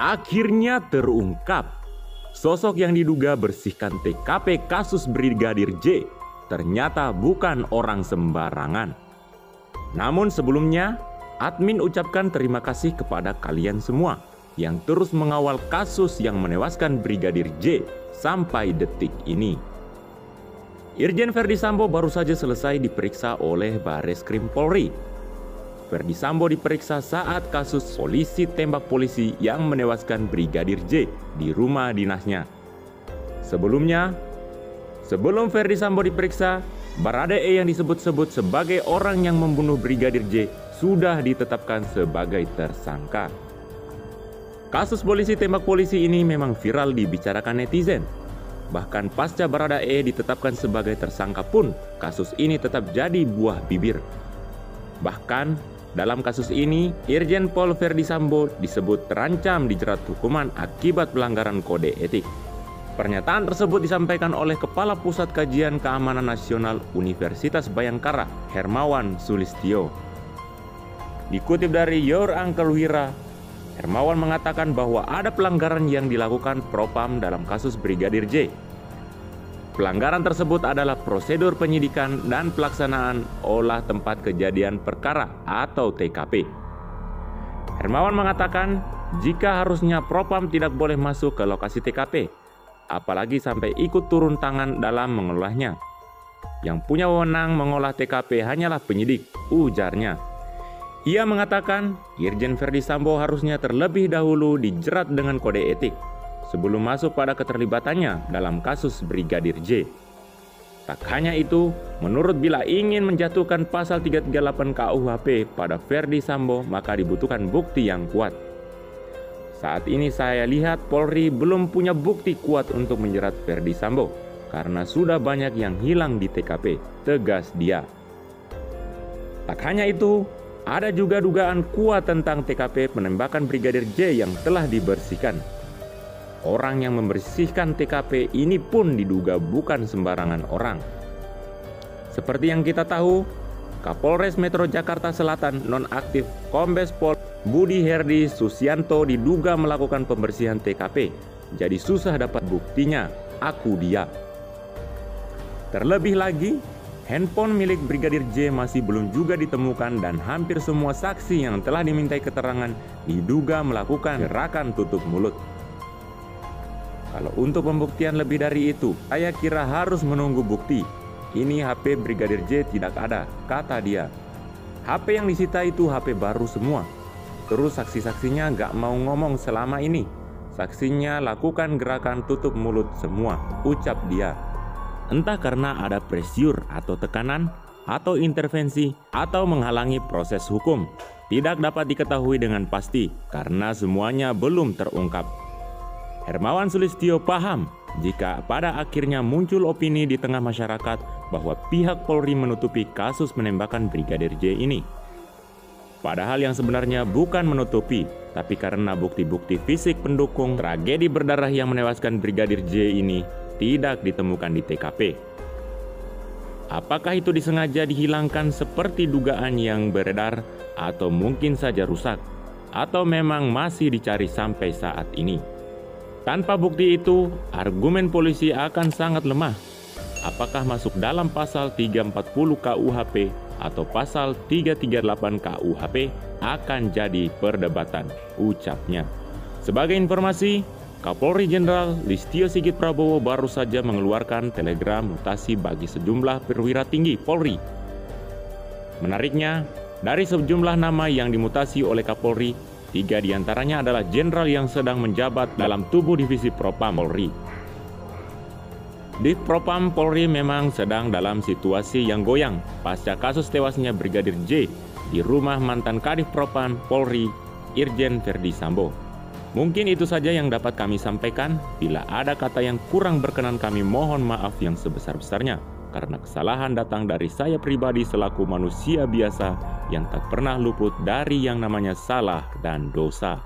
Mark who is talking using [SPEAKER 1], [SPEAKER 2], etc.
[SPEAKER 1] Akhirnya terungkap. Sosok yang diduga bersihkan TKP kasus Brigadir J ternyata bukan orang sembarangan. Namun sebelumnya, admin ucapkan terima kasih kepada kalian semua yang terus mengawal kasus yang menewaskan Brigadir J sampai detik ini. Irjen Ferdy Sambo baru saja selesai diperiksa oleh Bareskrim Polri. Ferdy Sambo diperiksa saat kasus polisi tembak polisi yang menewaskan Brigadir J di rumah dinasnya. Sebelum Ferdy Sambo diperiksa, Baradae yang disebut-sebut sebagai orang yang membunuh Brigadir J sudah ditetapkan sebagai tersangka. Kasus polisi tembak polisi ini memang viral dibicarakan netizen. Bahkan pasca Baradae ditetapkan sebagai tersangka pun, kasus ini tetap jadi buah bibir. Bahkan dalam kasus ini, Irjen Pol Ferdy Sambo disebut terancam dijerat hukuman akibat pelanggaran kode etik. Pernyataan tersebut disampaikan oleh Kepala Pusat Kajian Keamanan Nasional Universitas Bhayangkara, Hermawan Sulistyo. Dikutip dari Your Uncle Wira, Hermawan mengatakan bahwa ada pelanggaran yang dilakukan Propam dalam kasus Brigadir J. Pelanggaran tersebut adalah prosedur penyidikan dan pelaksanaan olah tempat kejadian perkara atau TKP. Hermawan mengatakan jika harusnya Propam tidak boleh masuk ke lokasi TKP, apalagi sampai ikut turun tangan dalam mengolahnya. Yang punya wewenang mengolah TKP hanyalah penyidik, ujarnya. Ia mengatakan Irjen Ferdy Sambo harusnya terlebih dahulu dijerat dengan kode etik sebelum masuk pada keterlibatannya dalam kasus Brigadir J. Tak hanya itu, menurut bila ingin menjatuhkan pasal 338 KUHP pada Ferdy Sambo, maka dibutuhkan bukti yang kuat. Saat ini saya lihat Polri belum punya bukti kuat untuk menjerat Ferdy Sambo karena sudah banyak yang hilang di TKP, tegas dia. Tak hanya itu, ada juga dugaan kuat tentang TKP penembakan Brigadir J yang telah dibersihkan. Orang yang membersihkan TKP ini pun diduga bukan sembarangan orang. Seperti yang kita tahu, Kapolres Metro Jakarta Selatan nonaktif Kombes Pol Budi Herdi Susianto diduga melakukan pembersihan TKP. Jadi susah dapat buktinya, aku dia. Terlebih lagi, handphone milik Brigadir J masih belum juga ditemukan dan hampir semua saksi yang telah dimintai keterangan diduga melakukan gerakan tutup mulut. Kalau untuk pembuktian lebih dari itu, saya kira harus menunggu bukti. Ini HP Brigadir J tidak ada, kata dia. HP yang disita itu HP baru semua. Terus saksi-saksinya gak mau ngomong selama ini. Saksinya lakukan gerakan tutup mulut semua, ucap dia. Entah karena ada pressure atau tekanan, atau intervensi, atau menghalangi proses hukum. Tidak dapat diketahui dengan pasti, karena semuanya belum terungkap. Hermawan Sulistyo paham jika pada akhirnya muncul opini di tengah masyarakat bahwa pihak Polri menutupi kasus penembakan Brigadir J ini. Padahal yang sebenarnya bukan menutupi, tapi karena bukti-bukti fisik pendukung tragedi berdarah yang menewaskan Brigadir J ini tidak ditemukan di TKP. Apakah itu disengaja dihilangkan seperti dugaan yang beredar, atau mungkin saja rusak, atau memang masih dicari sampai saat ini? Tanpa bukti itu, argumen polisi akan sangat lemah. Apakah masuk dalam pasal 340 KUHP atau pasal 338 KUHP akan jadi perdebatan, ucapnya. Sebagai informasi, Kapolri Jenderal Listio Sigit Prabowo baru saja mengeluarkan telegram mutasi bagi sejumlah perwira tinggi Polri. Menariknya, dari sejumlah nama yang dimutasi oleh Kapolri, 3 diantaranya adalah jenderal yang sedang menjabat dalam tubuh divisi Propam Polri. Di Propam Polri memang sedang dalam situasi yang goyang pasca kasus tewasnya Brigadir J di rumah mantan Kadif Propam Polri, Irjen Ferdy Sambo. Mungkin itu saja yang dapat kami sampaikan. Bila ada kata yang kurang berkenan, kami mohon maaf yang sebesar-besarnya, karena kesalahan datang dari saya pribadi selaku manusia biasa yang tak pernah luput dari yang namanya salah dan dosa.